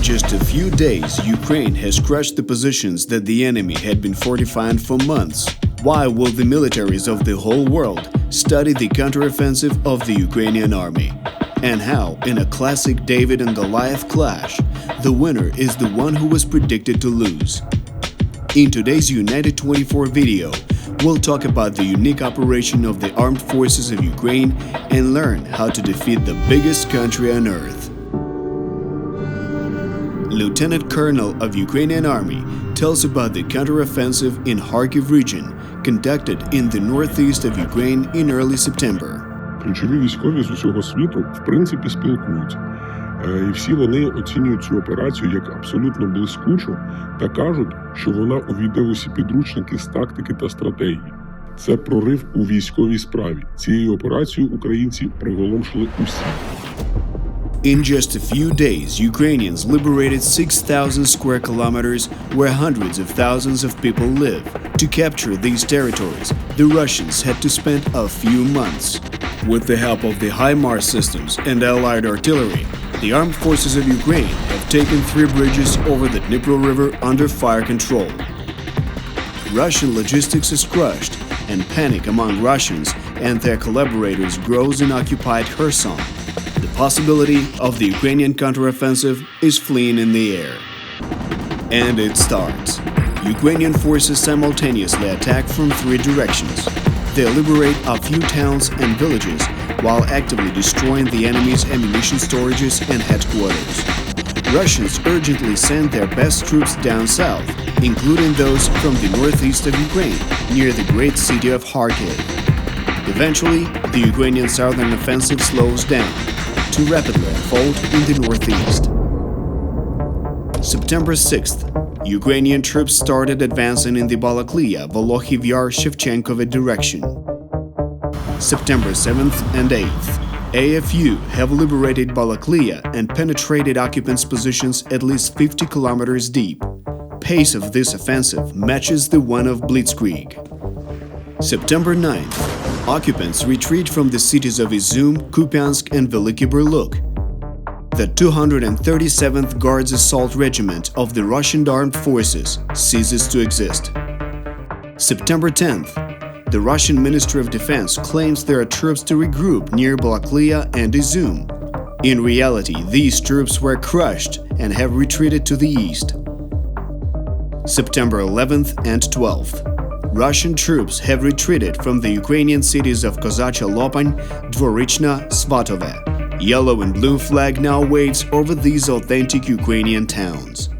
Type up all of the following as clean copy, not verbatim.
just a few days, Ukraine has crushed the positions that the enemy had been fortifying for months. Why will the militaries of the whole world study the counteroffensive of the Ukrainian army? And how, in a classic David and Goliath clash, the winner is the one who was predicted to lose. In today's United24 video, we'll talk about the unique operation of the armed forces of Ukraine and learn how to defeat the biggest country on earth. Lieutenant Colonel of Ukrainian Army tells about the counteroffensive in Kharkiv region conducted in the northeast of Ukraine in early September. Ключові військові з усього світу, в принципі, спілкуються. І всі вони оцінюють цю операцію як абсолютно блискучу та кажуть, що вона увійде в усі підручники з тактики та стратегії. Це прорив у військовій справі. Цією операцією українці приголомшили усі. In just a few days, Ukrainians liberated 6,000 square kilometers where hundreds of thousands of people live. To capture these territories, the Russians had to spend a few months. With the help of the HIMARS systems and allied artillery, the armed forces of Ukraine have taken 3 bridges over the Dnipro River under fire control. Russian logistics is crushed, and panic among Russians and their collaborators grows in occupied Kherson. The possibility of the Ukrainian counteroffensive is fleeing in the air. And it starts. Ukrainian forces simultaneously attack from 3 directions. They liberate a few towns and villages while actively destroying the enemy's ammunition storages and headquarters. Russians urgently send their best troops down south, including those from the northeast of Ukraine, near the great city of Kharkiv. Eventually, the Ukrainian southern offensive slows down to rapidly unfold in the northeast. September 6th, Ukrainian troops started advancing in the Balaklia-Volokhiv Yar-Shevchenkove direction. September 7th and 8th, AFU have liberated Balaklia and penetrated occupants' positions at least 50 kilometers deep. Pace of this offensive matches the one of Blitzkrieg. September 9th, occupants retreat from the cities of Izum, Kupiansk and Veliki Burluk. The 237th Guards Assault Regiment of the Russian Armed Forces ceases to exist. September 10th, the Russian Ministry of Defense claims there are troops to regroup near Balaklia and Izum. In reality, these troops were crushed and have retreated to the east. September 11th and 12th, Russian troops have retreated from the Ukrainian cities of Kozachya Lopan, Dvorichna, Svatove. Yellow and blue flag now waves over these authentic Ukrainian towns.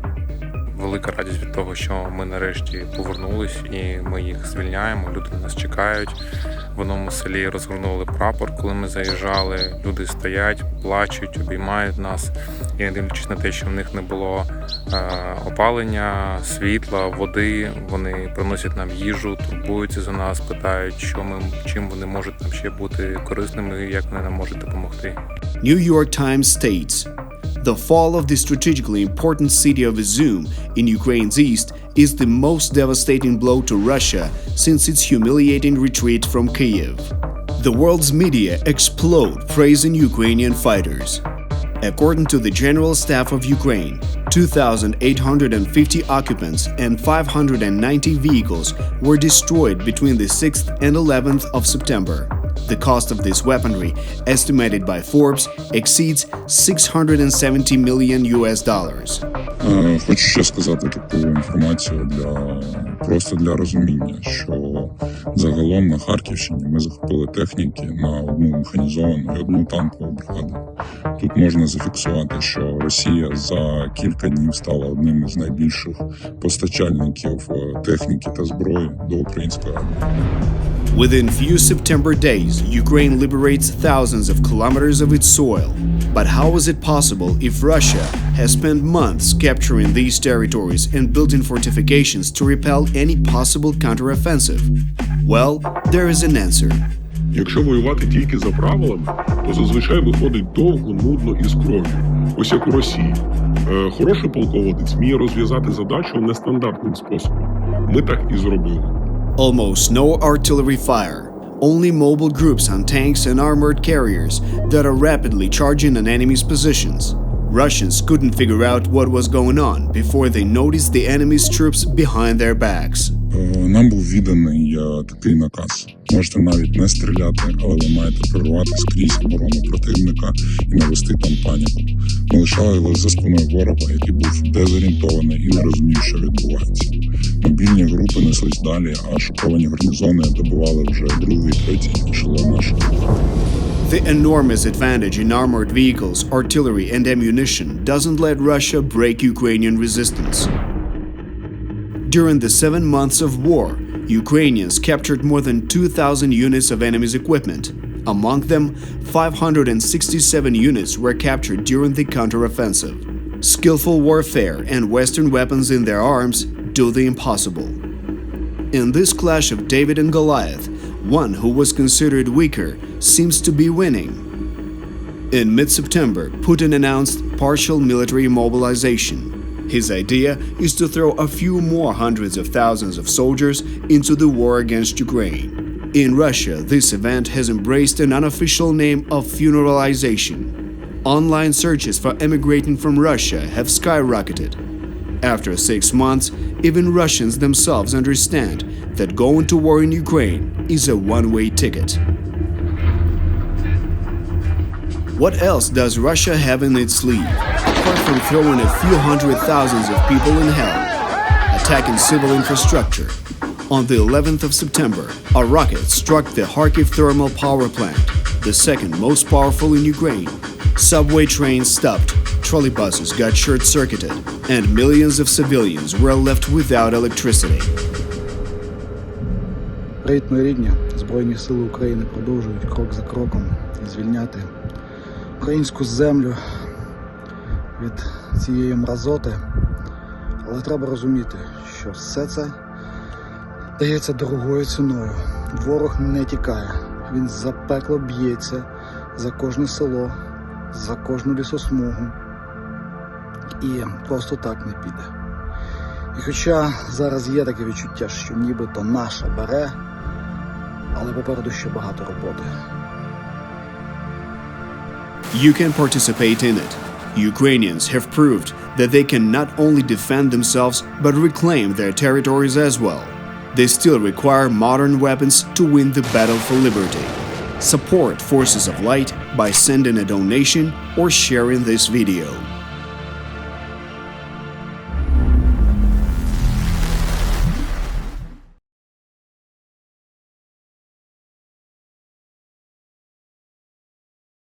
Велика радість від того, що ми нарешті повернулись і ми їх звільняємо, люди нас чекають. В одному селі розгорнули прапор, коли ми заїжджали. Люди стоять, плачуть, обіймають нас. І не дивлячись на те, що в них не було опалення, світла, води, вони приносять нам їжу, турбуються за нас, питають, чим вони можуть нам ще бути корисними і як вони нам можуть допомогти. New York Times states, "The fall of the strategically important city of Izum in Ukraine's east is the most devastating blow to Russia since its humiliating retreat from Kyiv." The world's media explode praising Ukrainian fighters. According to the General Staff of Ukraine, 2,850 occupants and 590 vehicles were destroyed between the 6th and 11th of September. The cost of this weaponry, estimated by Forbes, exceeds $670 million. Хочу ще сказати таку інформацію просто для розуміння, що загалом на Харківщині ми захопили техніки на одну механізовану і одну танкову бригаду. Тут можна зафіксувати, що Росія за кілька днів стала одним із найбільших постачальників техніки та зброї до української армії. Within few September days, Ukraine liberates thousands of kilometers of its soil. But how is it possible if Russia has spent months capturing these territories and building fortifications to repel any possible counteroffensive? Well, there is an answer. Якщо воювати тільки за правилами, то зазвичай виходить довго, нудно і з кров'ю. Ось як у Росії. Хороший полководець вміє розв'язати задачу нестандартним способом. Ми так і зробили. Almost no artillery fire, only mobile groups on tanks and armored carriers that are rapidly charging on enemy's positions. Russians couldn't figure out what was going on before they noticed the enemy's troops behind their backs. Нам був відданий такий наказ. Можете навіть не стріляти, але ви маєте прорвати скрізь оборону противника і навести там паніку. Ми лишали за спиною ворога, який був дезорієнтований і не розумів, що відбувається. Мобільні групи неслись далі, а шоковані гарнізони добивали вже другий, третій ешелон нашого. The enormous advantage in armored vehicles, artillery and ammunition doesn't let Russia break Ukrainian resistance. During the 7 months of war, Ukrainians captured more than 2,000 units of enemy's equipment. Among them, 567 units were captured during the counteroffensive. Skillful warfare and Western weapons in their arms do the impossible. In this clash of David and Goliath, one who was considered weaker seems to be winning. In mid-September, Putin announced partial military mobilization. His idea is to throw a few more hundreds of thousands of soldiers into the war against Ukraine. In Russia, this event has embraced an unofficial name of funeralization. Online searches for emigrating from Russia have skyrocketed. After 6 months, even Russians themselves understand that going to war in Ukraine is a one-way ticket. What else does Russia have in its sleeve, apart from throwing a few hundred thousands of people in hell, attacking civil infrastructure? On the 11th of September, a rocket struck the Kharkiv thermal power plant, the second most powerful in Ukraine. Subway trains stopped, trolleybuses got short-circuited, and millions of civilians were left without electricity. Привіт, мої рідні! Збройні сили України продовжують крок за кроком звільняти українську землю від цієї мразоти. Але треба розуміти, що все це дається дорогою ціною. Ворог не тікає, він запекло б'ється за кожне село, за кожну лісосмугу. І просто так не піде. І хоча зараз є таке відчуття, що нібито наша бере, але попереду ще багато роботи. You can participate in it. Ukrainians have proved that they can not only defend themselves but reclaim their territories as well. They still require modern weapons to win the battle for liberty. Support Forces of Light by sending a donation or sharing this video.